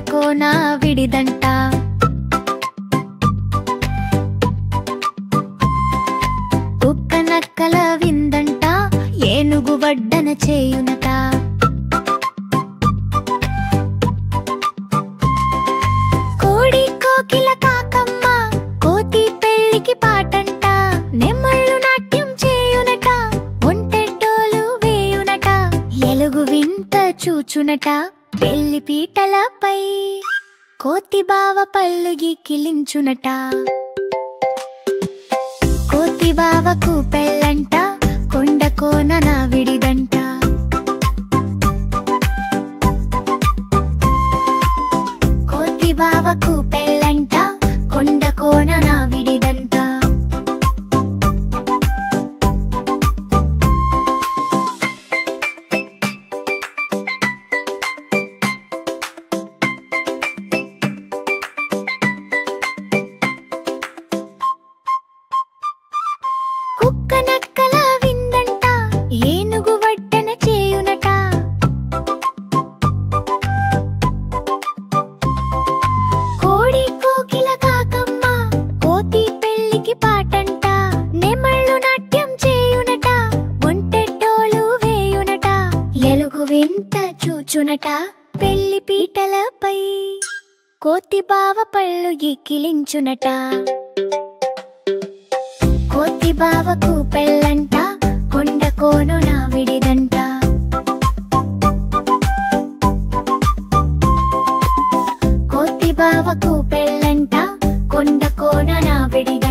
కొండకోన విడిదంట. కుక్క నక్కల విందంట, ఏనుగు వడ్డన చేయునట. కోడి కోకిల కాకమ్మ కోతి పెళ్ళికి పాటంట. నెమళ్ళు నాట్యం చేయునట, ఒంటెట్టోలు వేయునట. ఎలుగు వింత చూచునట పెళ్లి పీటలపై. కోతి బావ పళ్ళు గిక్కిలించునట. కోతి బావకు పెళ్ళంట, కొండకోన నా విడిదంట. కోతి బావకు పెళ్ళంట, కొండకోన నా విడిదంట. కుక్క నక్కల విందంట, ఏనుగు వడ్డన చేయునట. కోడి కోకిల కాకమ్మ కోతి పెళ్ళికి పాటంట. నెమళ్ళు నాట్యం చేయునట, ఒంటెట్టోలు వేయునట. ఎలుగు వింత చూచునట పెళ్లి పీటలపై. కోతి బావ పళ్ళు గిక్కిలించునట. కోతి బావకు పెళ్ళంట, కొండకోన నా విడిదంట. కోతి బావకు పెళ్ళంట, కొండకోన నా విడిదంట.